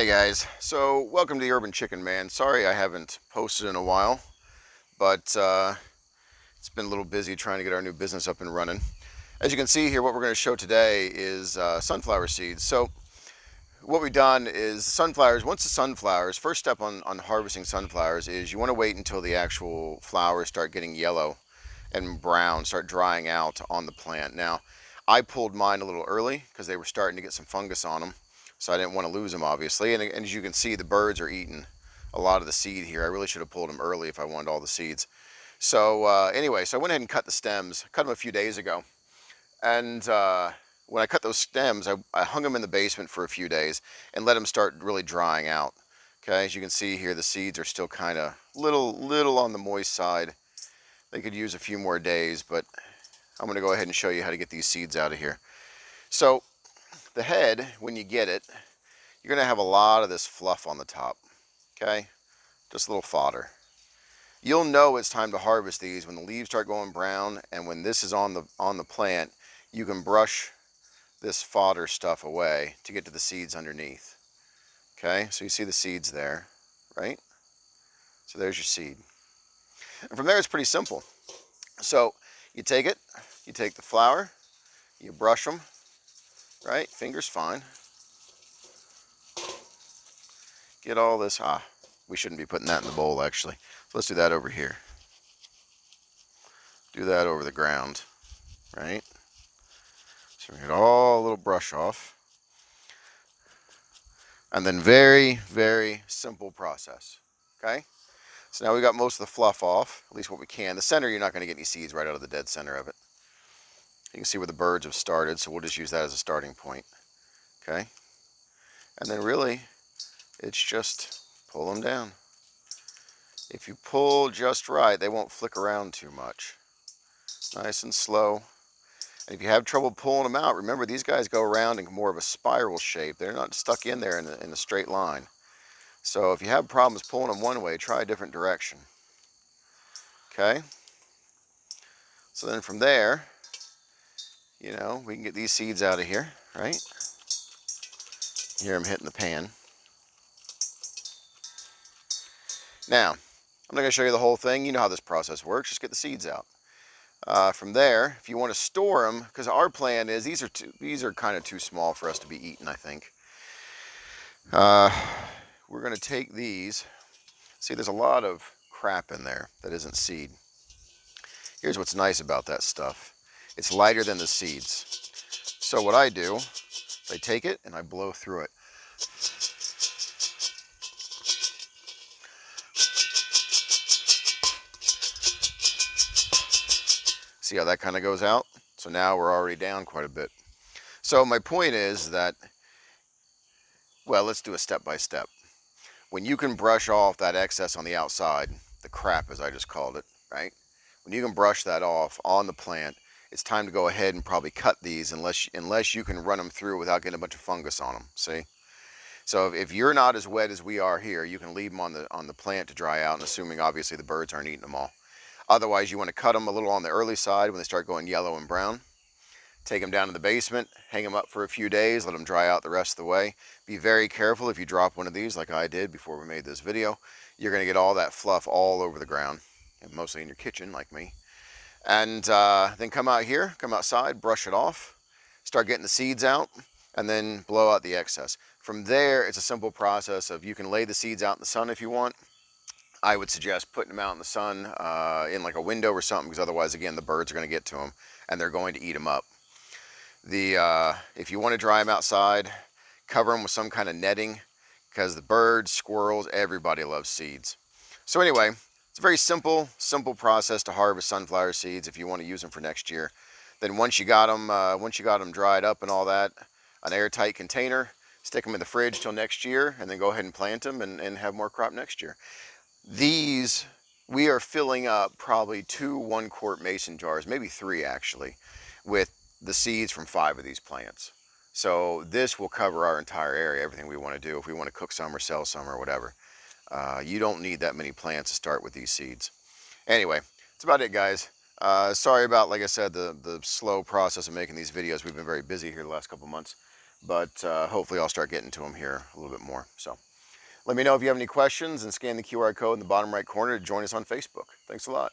Hey guys, so welcome to the Urban Chicken Man. Sorry I haven't posted in a while, but it's been a little busy trying to get our new business up and running. As you can see here, what we're going to show today is sunflower seeds. So what we've done is sunflowers, once the sunflowers, first step on harvesting sunflowers is you want to wait until the actual flowers start getting yellow and brown, start drying out on the plant. Now, I pulled mine a little early because they were starting to get some fungus on them. So I didn't want to lose them, obviously. And as you can see, the birds are eating a lot of the seed here. I really should have pulled them early if I wanted all the seeds. So anyway, so I went ahead and cut the stems. Cut them a few days ago. And when I cut those stems, I hung them in the basement for a few days and let them start really drying out. Okay, as you can see here, the seeds are still kind of little on the moist side. They could use a few more days, but I'm going to go ahead and show you how to get these seeds out of here. So the head, when you get it, you're going to have a lot of this fluff on the top, okay? Just a little fodder. You'll know it's time to harvest these when the leaves start going brown, and when this is on the plant, you can brush this fodder stuff away to get to the seeds underneath. Okay, so you see the seeds there, right? So there's your seed. And from there it's pretty simple. So you take it, you take the flower, you brush them, right? Fingers fine. Get all this, we shouldn't be putting that in the bowl actually. So let's do that over here. Do that over the ground, right? So we get all a little brush off. And then very simple process, okay? So now we got most of the fluff off, at least what we can. The center, you're not gonna get any seeds right out of the dead center of it. You can see where the birds have started, so we'll just use that as a starting point, okay? And then really, it's just pull them down. If you pull just right, they won't flick around too much. Nice and slow. And if you have trouble pulling them out, remember these guys go around in more of a spiral shape. They're not stuck in there in a straight line. So if you have problems pulling them one way, try a different direction. Okay? So then from there, you know, we can get these seeds out of here, right? You hear them hitting the pan. Now, I'm not going to show you the whole thing. You know how this process works. Just get the seeds out. From there, if you want to store them, because our plan is these are kind of too small for us to be eaten, I think. We're going to take these. See, there's a lot of crap in there that isn't seed. Here's what's nice about that stuff. It's lighter than the seeds. So what I do, I take it and I blow through it. See how that kind of goes out? So now we're already down quite a bit. So my point is that, well, let's do a step by step. When you can brush off that excess on the outside, the crap as I just called it, right? When you can brush that off on the plant, it's time to go ahead and probably cut these unless you can run them through without getting a bunch of fungus on them, see? So if you're not as wet as we are here, you can leave them on the plant to dry out, and assuming obviously the birds aren't eating them all. Otherwise, you want to cut them a little on the early side when they start going yellow and brown. Take them down to the basement, hang them up for a few days, let them dry out the rest of the way. Be very careful if you drop one of these like I did before we made this video. You're going to get all that fluff all over the ground, and mostly in your kitchen like me. And then come out here, come outside, brush it off, start getting the seeds out, and then blow out the excess. From there, it's a simple process of you can lay the seeds out in the sun if you want. I would suggest putting them out in the sun in like a window or something, because otherwise, again, the birds are going to get to them and they're going to eat them up. If you want to dry them outside, cover them with some kind of netting, because the birds, squirrels, everybody loves seeds. So anyway, it's a very simple process to harvest sunflower seeds if you want to use them for next year. Then once you got them dried up and all that, an airtight container, stick them in the fridge till next year, and then go ahead and plant them and have more crop next year. These, we are filling up probably 2 1-quart mason jars, maybe 3 actually, with the seeds from 5 of these plants. So this will cover our entire area, everything we want to do if we want to cook some or sell some or whatever. You don't need that many plants to start with these seeds. Anyway, that's about it, guys. Sorry about, like I said, the slow process of making these videos. We've been very busy here the last couple months. but hopefully I'll start getting to them here a little bit more. So let me know if you have any questions and scan the QR code in the bottom right corner to join us on Facebook. Thanks a lot.